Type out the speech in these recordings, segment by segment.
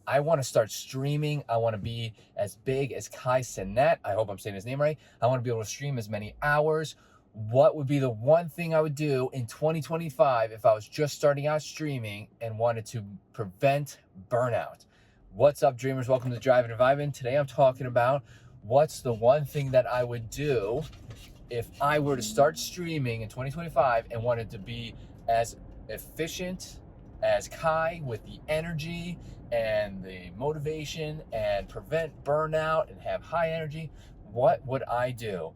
I want to start streaming. I want to be as big as Cenat. I hope I'm saying his name right. I want to be able to stream as many hours. What would be the one thing I would do in 2025 if I was just starting out streaming and wanted to prevent burnout? What's up, dreamers? Welcome to Drive and Vibin. Today I'm talking about what's the one thing that I would do if I were to start streaming in 2025 and wanted to be as efficient as Kai with the energy and the motivation and prevent burnout and have high energy. What would I do?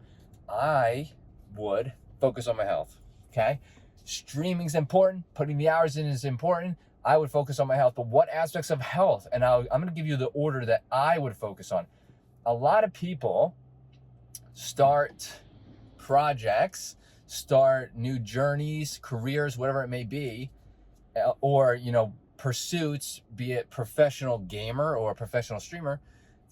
I would focus on my health, okay? Streaming's important, putting the hours in is important. I would focus on my health, but what aspects of health? And I'm gonna give you the order that I would focus on. A lot of people start projects, start new journeys, careers, whatever it may be, or pursuits, be it professional gamer or professional streamer.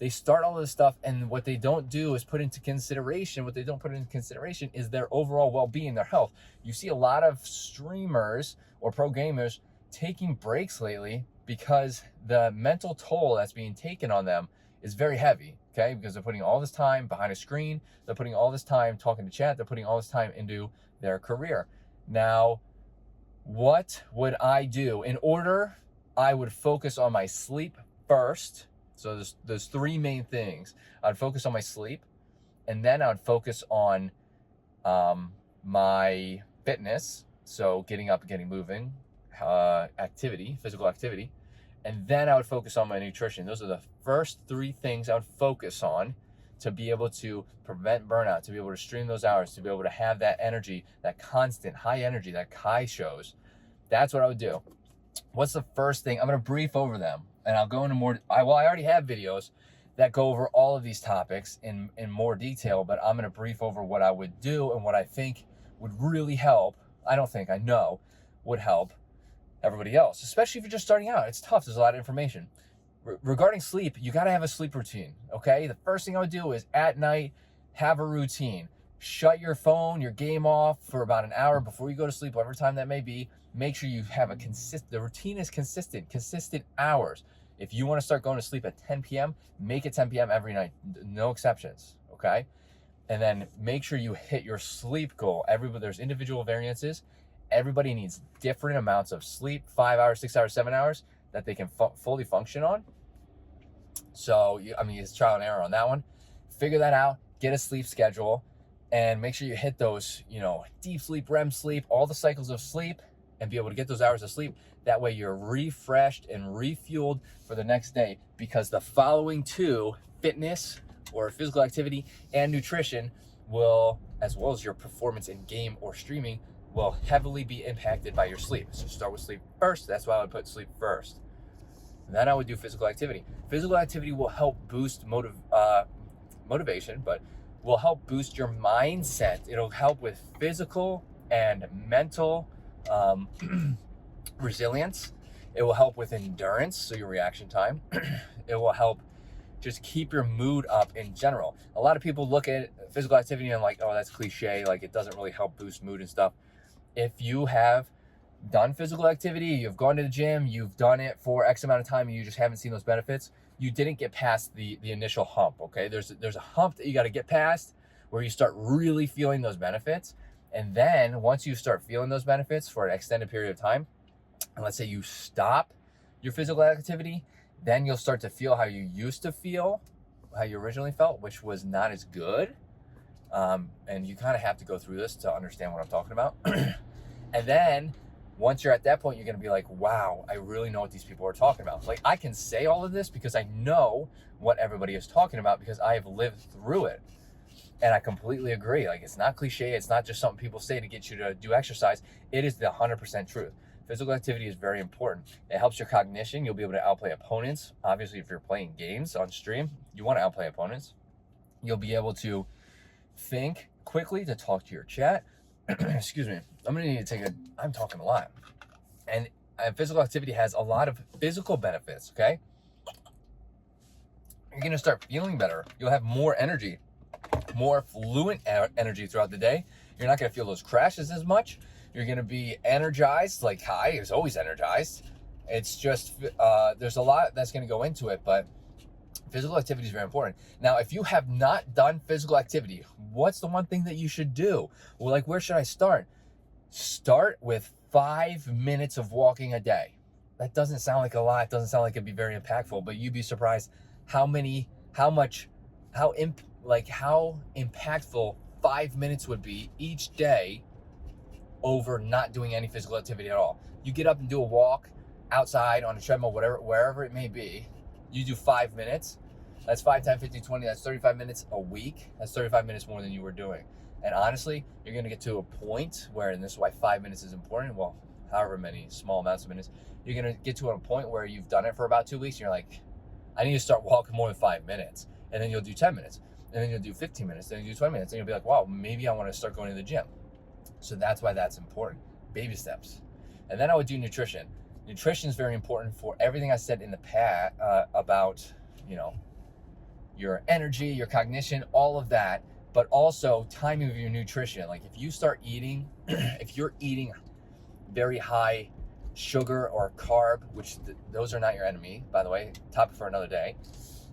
They start all this stuff, and what they don't do is put into consideration. What they don't put into consideration is their overall well-being, their health. You see a lot of streamers or pro gamers taking breaks lately because the mental toll that's being taken on them is very heavy, okay? Because they're putting all this time behind a screen, they're putting all this time talking to chat, they're putting all this time into their career. Now, what would I do? In order, I would focus on my sleep first. So there's three main things. I'd focus on my sleep, and then I would focus on my fitness. So getting up and getting moving, activity, physical activity. And then I would focus on my nutrition. Those are the first three things I would focus on to be able to prevent burnout, to be able to stream those hours, to be able to have that energy, that constant high energy that Kai shows. That's what I would do. What's the first thing? I'm going to brief over them, and I'll go into more. I already have videos that go over all of these topics in more detail, but I'm going to brief over what I would do and what I think would really help. I know would help everybody else, especially if you're just starting out. It's tough. There's a lot of information. Regarding sleep, you got to have a sleep routine, okay? The first thing I would do is at night, have a routine. Shut your phone, your game off for about an hour before you go to sleep, whatever time that may be. Make sure you have the routine is consistent hours. If you want to start going to sleep at 10 p.m., make it 10 p.m. every night, no exceptions, okay? And then make sure you hit your sleep goal. There's individual variances. Everybody needs different amounts of sleep, 5 hours, 6 hours, 7 hours, that they can fully function on. So, it's trial and error on that one. Figure that out, get a sleep schedule, and make sure you hit those, deep sleep, REM sleep, all the cycles of sleep, and be able to get those hours of sleep. That way you're refreshed and refueled for the next day, because the following two, fitness or physical activity and nutrition, will, as well as your performance in game or streaming, will heavily be impacted by your sleep. So start with sleep first. That's why I would put sleep first. Then I would do physical activity. Physical activity will help boost motivation, but will help boost your mindset. It'll help with physical and mental resilience. It will help with endurance, so your reaction time. It will help just keep your mood up in general. A lot of people look at physical activity and like, oh, that's cliche, like it doesn't really help boost mood and stuff. If you have done physical activity, you've gone to the gym, you've done it for X amount of time, and you just haven't seen those benefits, you didn't get past the initial hump, okay? There's a hump that you got to get past where you start really feeling those benefits. And then once you start feeling those benefits for an extended period of time, and let's say you stop your physical activity, then you'll start to feel how you used to feel, how you originally felt, which was not as good. And you kind of have to go through this to understand what I'm talking about. And then once you're at that point, you're going to be like, wow, I really know what these people are talking about. Like, I can say all of this because I know what everybody is talking about because I have lived through it. And I completely agree. Like, it's not cliche. It's not just something people say to get you to do exercise. It is the 100% truth. Physical activity is very important. It helps your cognition. You'll be able to outplay opponents. Obviously, if you're playing games on stream, you want to outplay opponents. You'll be able to think quickly to talk to your chat. Excuse me. I'm talking a lot. And physical activity has a lot of physical benefits, okay? You're going to start feeling better. You'll have more energy, more fluent energy throughout the day. You're not going to feel those crashes as much. You're going to be energized, like Kai is always energized. It's just, there's a lot that's going to go into it, but physical activity is very important. Now, if you have not done physical activity, what's the one thing that you should do? Well, like, where should I start? Start with 5 minutes of walking a day. That doesn't sound like a lot. It doesn't sound like it'd be very impactful, but you'd be surprised how impactful 5 minutes would be each day over not doing any physical activity at all. You get up and do a walk outside on a treadmill, wherever it may be. You do 5 minutes. That's 5, 10, 15, 20. That's 35 minutes a week. That's 35 minutes more than you were doing. And honestly, you're going to get to a point where, and this is why 5 minutes is important, well, however many small amounts of minutes, you're going to get to a point where you've done it for about 2 weeks. And you're like, I need to start walking more than 5 minutes. And then you'll do 10 minutes. And then you'll do 15 minutes. Then you'll do 20 minutes. And you'll be like, wow, maybe I want to start going to the gym. So that's why that's important. Baby steps. And then I would do nutrition. Nutrition is very important for everything I said in the past about, your energy, your cognition, all of that, but also timing of your nutrition. Like, if you start eating, if you're eating very high sugar or carb, which those are not your enemy, by the way, topic for another day.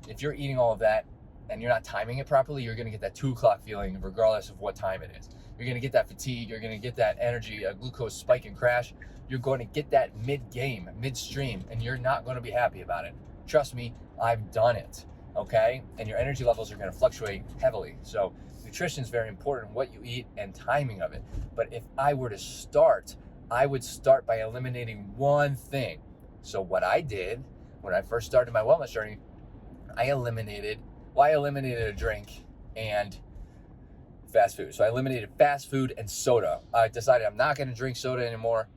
If you're eating all of that and you're not timing it properly, you're going to get that 2 o'clock feeling regardless of what time it is. You're going to get that fatigue. You're going to get that energy, a glucose spike and crash. You're going to get that mid-game, midstream, and you're not going to be happy about it. Trust me, I've done it, okay? And your energy levels are going to fluctuate heavily. So nutrition is very important, what you eat and timing of it. But if I were to start, I would start by eliminating one thing. So what I did when I first started my wellness journey, I eliminated a drink and fast food. So I eliminated fast food and soda. I decided I'm not going to drink soda anymore.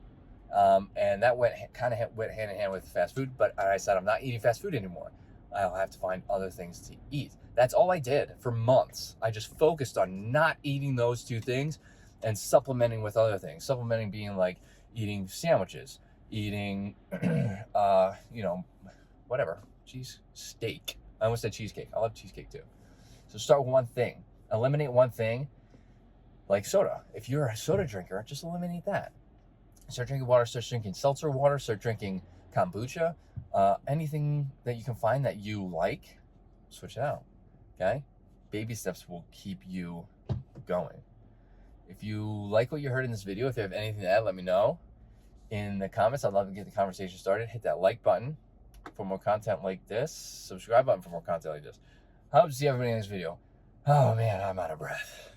And that went hand in hand with fast food, but I said I'm not eating fast food anymore. I'll have to find other things to eat. That's all I did for months. I just focused on not eating those two things and supplementing with other things. Supplementing being like eating sandwiches, eating, whatever, steak. I almost said cheesecake. I love cheesecake too. So start with one thing. Eliminate one thing, like soda. If you're a soda drinker, just eliminate that. Start drinking water, start drinking seltzer water, start drinking kombucha, anything that you can find that you like, switch it out, okay? Baby steps will keep you going. If you like what you heard in this video, if you have anything to add, let me know in the comments. I'd love to get the conversation started. Hit that like button for more content like this. Subscribe button for more content like this. I hope to see everybody in this video. Oh man, I'm out of breath.